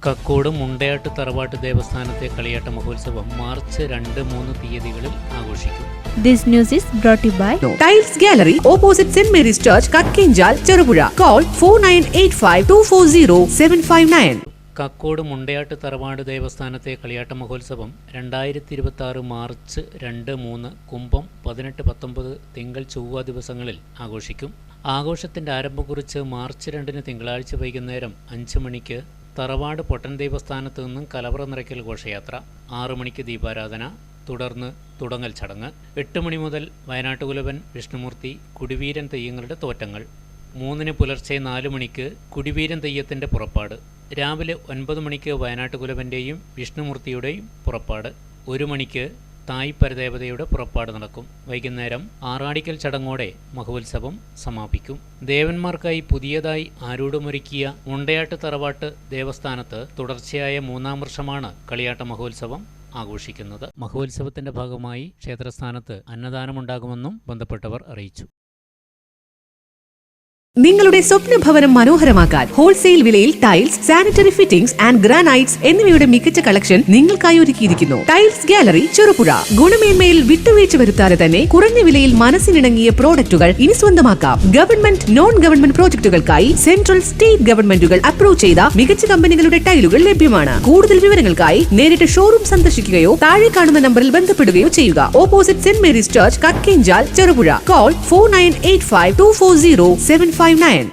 കക്കോട് മുണ്ടയാട്ട് തറവാട്ട് ദേവസ്ഥാനത്തെ കളിയാട്ട മഹോത്സവം മാർച്ച് 2-3 തീയതികളിൽ ആഘോഷിക്കും. This news is brought to you by Tiles Gallery, opposite St. Mary's Church, Kakkinjal, Cherupuzha. Call 4985240759. Kakkod Mundayat തറവാട് ദേവസ്ഥാനത്തെ കളിയാട്ട മഹോത്സവം 2026 മാർച്ച് 2-3 കുംഭം 18-19 തിങ്കൾ ചൊവ്വ ദിവസങ്ങളിൽ ആഘോഷിക്കും. ആഘോഷത്തിൻ്റെ ആരംഭം കുറിച്ച് മാർച്ച് 2 തിങ്കളാഴ്ച വൈകുന്നേരം 5 മണിക്ക് തറവാട് പൊട്ടൻ ദേവസ്ഥാനത്ത് നിന്നും കലവറ നിറയ്ക്കൽ ഘോഷയാത്ര, 6 മണിക്ക് ദീപാരാധന, തുടർന്ന് തുടങ്ങൽ ചടങ്ങ്, 8 മണി മുതൽ വയനാട്ടുകുലവൻ വിഷ്ണുമൂർത്തി കുടിവീരൻ തെയ്യങ്ങളുടെ തോറ്റങ്ങൾ, 3 പുലർച്ചെ 4 മണിക്ക് കുടിവീരൻ തെയ്യത്തിൻ്റെ പുറപ്പാട്, രാവിലെ 9 മണിക്ക് വയനാട്ടുകുലവൻ്റെയും വിഷ്ണുമൂർത്തിയുടെയും പുറപ്പാട്, 1 മണിക്ക് തായ് പരദേവതയുടെ പുറപ്പാട് നടക്കും. വൈകുന്നേരം ആറാടിക്കൽ ചടങ്ങോടെ മഹോത്സവം സമാപിക്കും. ദേവന്മാർക്കായി പുതിയതായി ആരൂഢമൊരുക്കിയ മുണ്ടയാട്ട് തറവാട്ട് ദേവസ്ഥാനത്ത് തുടർച്ചയായ 3-ാം വർഷമാണ് കളിയാട്ട മഹോത്സവം ആഘോഷിക്കുന്നത്. മഹോത്സവത്തിന്റെ ഭാഗമായി ക്ഷേത്രസ്ഥാനത്ത് അന്നദാനമുണ്ടാകുമെന്നും ബന്ധപ്പെട്ടവർ അറിയിച്ചു. നിങ്ങളുടെ സ്വപ്ന ഭവനം മനോഹരമാക്കാൻ ഹോൾസെയിൽ വിലയിൽ tiles, sanitary fittings and granites എന്നിവയുടെ മികച്ച കളക്ഷൻ നിങ്ങൾക്കായി ഒരുക്കിയിരിക്കുന്നു. Tiles gallery, Cherupuzha. ഗുണമേന്മയിൽ വിട്ടുവീഴ്ച വരുത്താതെ തന്നെ കുറഞ്ഞ വിലയിൽ മനസ്സിനിണങ്ങിയ പ്രോഡക്റ്റുകൾ ഇനി സ്വന്തമാക്കാം. ഗവൺമെന്റ്, നോൺ ഗവൺമെന്റ് പ്രോജക്ടുകൾക്കായി സെൻട്രൽ, സ്റ്റേറ്റ് ഗവൺമെന്റുകൾ അപ്രൂവ് ചെയ്ത മികച്ച കമ്പനികളുടെ ടൈലുകൾ ലഭ്യമാണ്. കൂടുതൽ വിവരങ്ങൾക്കായി നേരിട്ട് ഷോറൂം സന്ദർശിക്കുകയോ താഴെ കാണുന്ന നമ്പറിൽ ബന്ധപ്പെടുകയോ ചെയ്യുക. Opposite saint Mary's church, Kakkinchal, Cherupuzha. Call 4985240759.